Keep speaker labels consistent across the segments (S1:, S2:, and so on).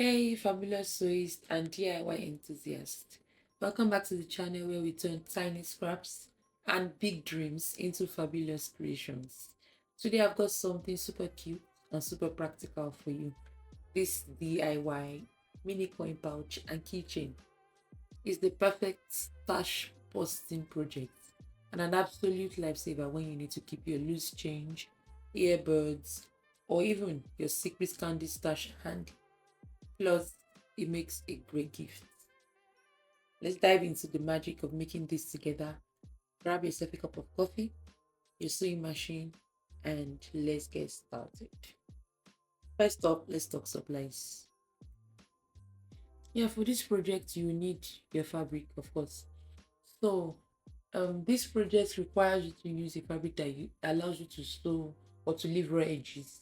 S1: Hey, fabulous sewist and DIY enthusiast. Welcome back to the channel where we turn tiny scraps and big dreams into fabulous creations. Today I've got something super cute and super practical for you. This DIY mini coin pouch and keychain is the perfect stash busting project and an absolute lifesaver when you need to keep your loose change, earbuds, or even your secret candy stash handy. Plus, it makes a great gift. Let's dive into the magic of making this together. Grab yourself a cup of coffee, your sewing machine, and let's get started. First up, let's talk supplies. Yeah, for this project, you need your fabric, of course. So, this project requires you to use a fabric that allows you to sew or to leave raw edges.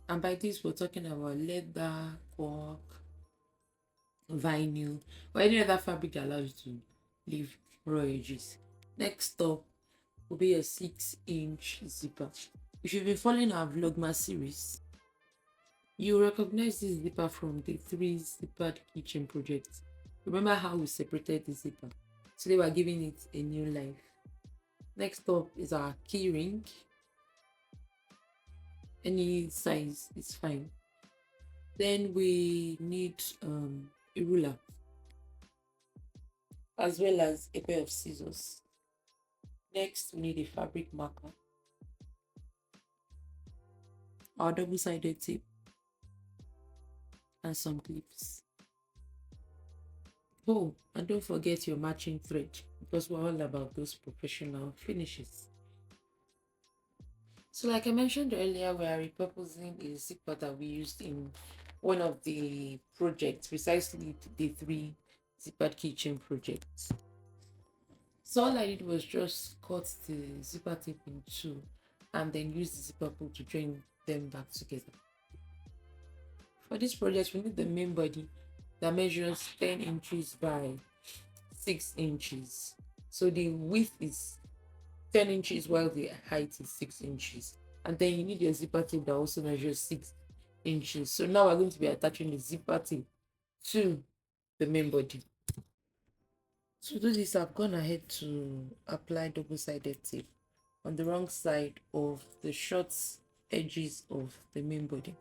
S1: And by this, we're talking about leather, cork, vinyl, or any other fabric that allows you to leave raw edges. Next up will be a 6-inch zipper. If you've been following our Vlogmas series, you recognize this zipper from the 3 zippered kitchen project. Remember how we separated the zipper? Today we're giving it a new life. Next up is our key ring. Any size is fine. Then we need a ruler as well as a pair of scissors. Next, we need a fabric marker, our double-sided tape, and some clips. Oh, and don't forget your matching thread because we're all about those professional finishes. So like I mentioned earlier, we are repurposing a zipper that we used in one of the projects, precisely the 3 zippered kitchen projects. So all I did was just cut the zipper tape in two and then use the zipper pull to join them back together. For this project, we need the main body that measures 10 inches by 6 inches. So the width is 10 inches while the height is 6 inches. And then you need your zipper tape that also measures 6 inches. So now we're going to be attaching the zipper tape to the main body. To do this, I've gone ahead to apply double-sided tape on the wrong side of the short edges of the main body.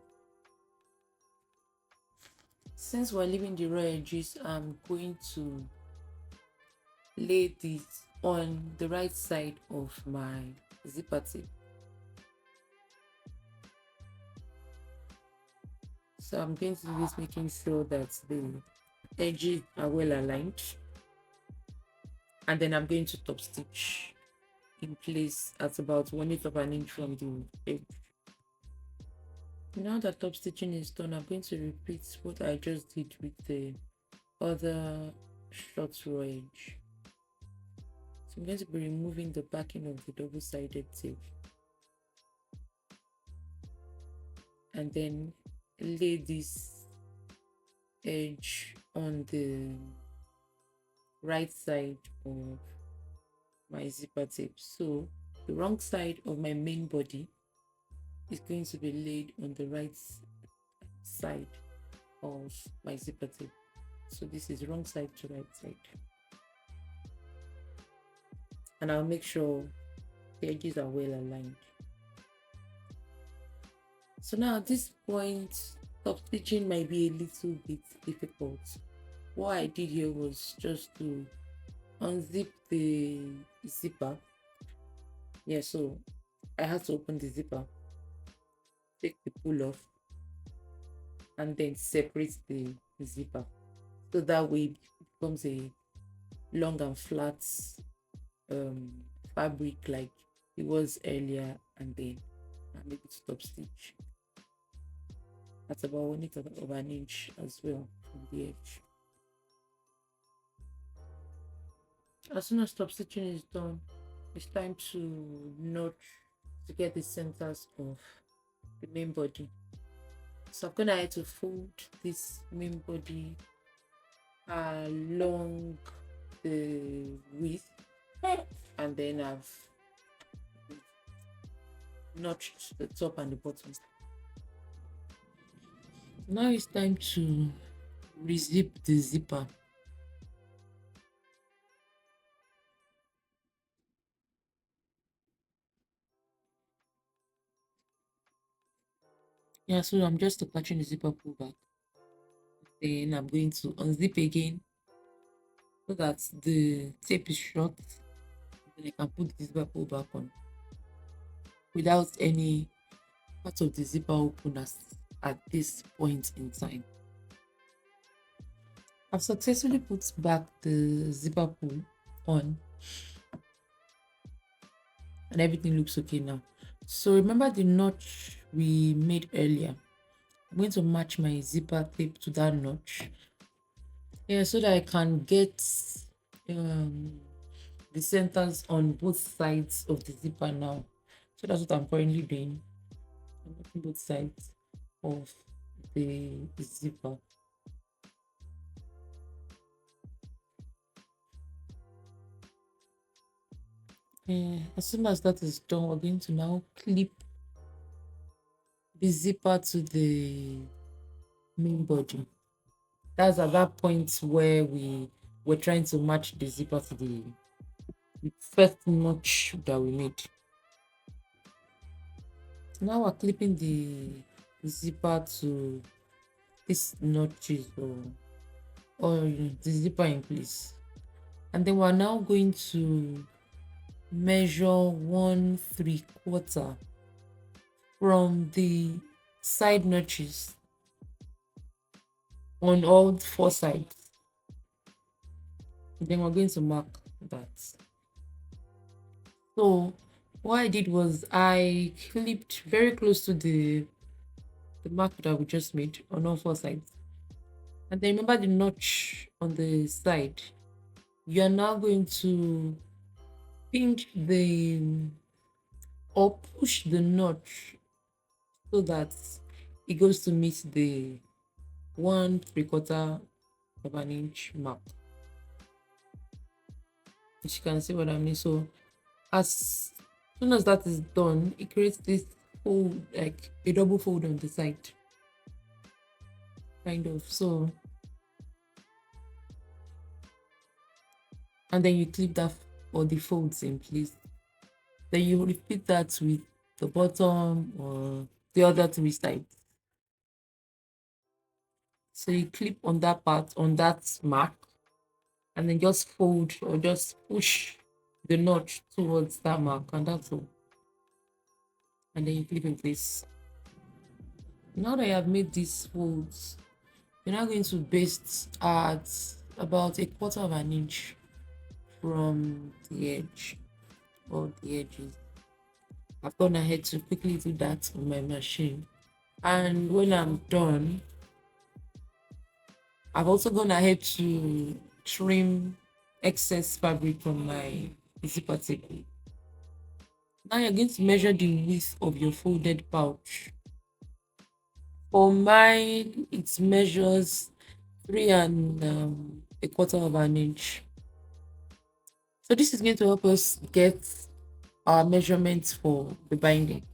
S1: Since we're leaving the raw edges, I'm going to lay this on the right side of my zipper tape. So I'm going to do this making sure that the edges are well aligned. And then I'm going to top stitch in place at about 1/8 of an inch from the edge. Now that top stitching is done, I'm going to repeat what I just did with the other short raw edge. So I'm going to be removing the backing of the double-sided tape and then lay this edge on the right side of my zipper tape. So the wrong side of my main body is going to be laid on the right side of my zipper tape. So this is wrong side to right side. And I'll make sure the edges are well aligned. So now at this point, top stitching might be a little bit difficult. What I did here was just to unzip the zipper. Yeah, so I had to open the zipper, take the pull off, and then separate the zipper. So that way it becomes a long and flat fabric like it was earlier, and then I'm able to top stitch at about 1/8 of an inch as well from the edge. As soon as top stitching is done, it's time to notch to get the centers of the main body. So I'm gonna have to fold this main body along the width, and then I've notched the top and the bottom. Now it's time to rezip the zipper. Yeah, so I'm just attaching the zipper pull back. Then I'm going to unzip again so that the tape is short. Then I can put the zipper pull back on without any part of the zipper open at this point in time. I've successfully put back the zipper pull on and everything looks okay now. So remember the notch we made earlier. I'm going to match my zipper tape to that notch. Yeah, so that I can get um, the centers on both sides of the zipper now. So that's what I'm currently doing. I'm making both sides of the zipper. As soon as that is done, we're going to now clip the zipper to the main body. That's at that point where we were trying to match the zipper to the first notch that we made. Now we're clipping the zipper to this notches or the zipper in place. And then we're now going to measure 1/3 from the side notches on all four sides. And then we're going to mark that. So what I did was I clipped very close to the mark that we just made on all four sides. And then remember the notch on the side. You are now going to pinch the or push the notch so that it goes to meet the 1/3 of an inch mark. As you can see what I mean. So as soon as that is done, it creates this fold, like a double fold on the side, kind of. So, and then you clip that or the folds in place. Then you repeat that with the bottom or the other three sides. So you clip on that part, on that mark, and then just fold or just push the notch towards that mark, and that's all. And then you clip in place. Now that you have made these folds, you're now going to baste at about 1/4 of an inch from the edge or the edges. I've gone ahead to quickly do that on my machine. And when I'm done, I've also gone ahead to trim excess fabric from my zipper tape. Now you're going to measure the width of your folded pouch. For mine, it measures 3 1/4 of an inch. So this is going to help us get our measurements for the binding.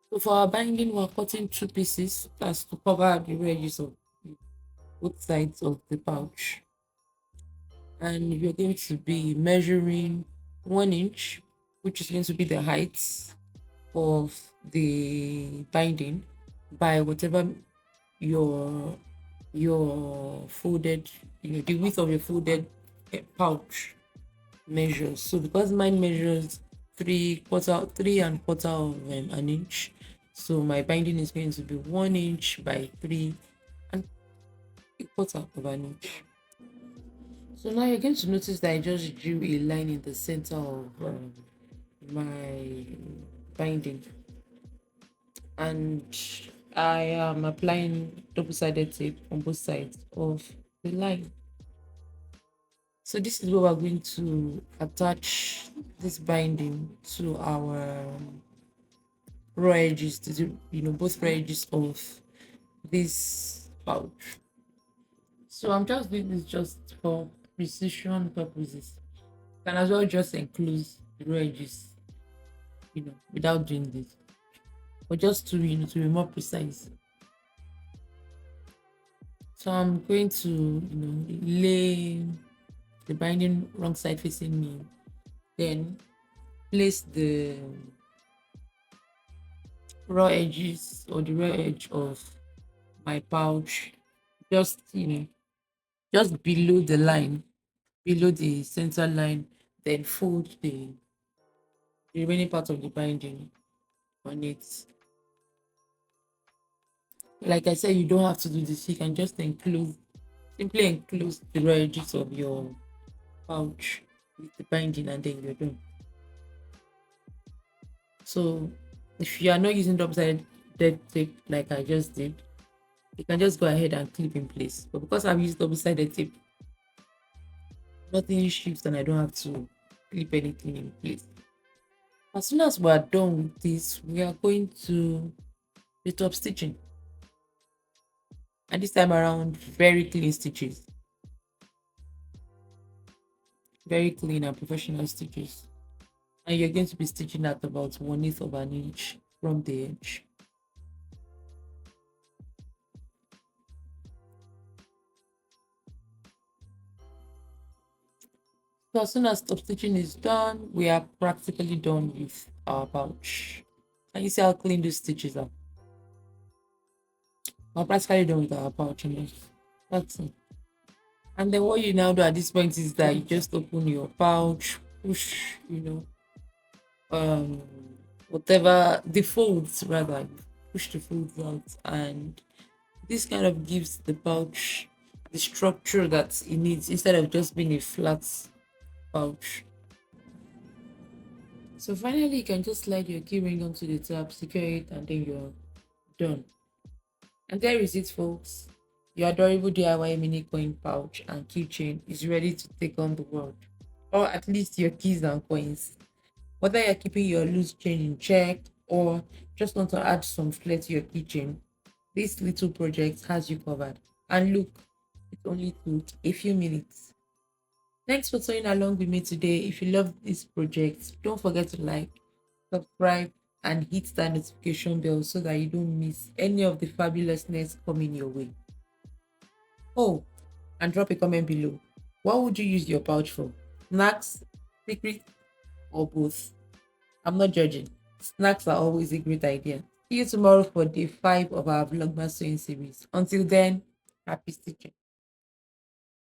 S1: So for our binding, we're cutting two pieces. That's to cover the edges of both sides of the pouch. And you're going to be measuring 1 inch, which is going to be the height of the binding, by whatever your folded, the width of your folded pouch measures. So because mine measures 3 1/4 of an inch, so my binding is going to be 1 inch by 3 1/4 of an inch. So now you're going to notice that I just drew a line in the center of my binding, and I am applying double-sided tape on both sides of the line. So this is where we're going to attach this binding to our raw edges, both raw edges of this pouch. So I'm just doing this just for precision purposes. You can as well just enclose the raw edges, without doing this, but just to to be more precise. So I'm going to, lay the binding wrong side facing me, then place the raw edges or the raw edge of my pouch just, just below the line, below the center line, then fold the remaining part of the binding on it. Like I said, you don't have to do this. You can just simply enclose the raw edges of your pouch with the binding, and then you're done. So if you are not using double-sided tape like I just did, you can just go ahead and clip in place. But because I've used double-sided tape, nothing shifts and I don't have to clip anything in place. As soon as we are done with this, we are going to the top stitching. And this time around, very clean stitches. Very clean and professional stitches. And you're going to be stitching at about 1/8 of an inch from the edge. So as soon as top stitching is done, we are practically done with our pouch. Can you see how clean these stitches are? We're practically done with our pouch. That's it. And then what you now do at this point is that you just open your pouch, push, um, whatever the folds rather, you push the folds out, and this kind of gives the pouch the structure that it needs instead of just being a flat pouch. So finally, you can just slide your keyring onto the top, secure it, and then you're done. And there is it, folks. Your adorable DIY mini coin pouch and keychain is ready to take on the world, or at least your keys and coins. Whether you're keeping your loose change in check or just want to add some flair to your keychain, this little project has you covered. And look, it only took a few minutes. Thanks for sewing along with me today. If you love this project, don't forget to like, subscribe, and hit that notification bell so that you don't miss any of the fabulousness coming your way. Oh, and drop a comment below. What would you use your pouch for? Snacks, secret, or both? I'm not judging. Snacks are always a great idea. See you tomorrow for day 5 of our Vlogmas sewing series. Until then, happy stitching.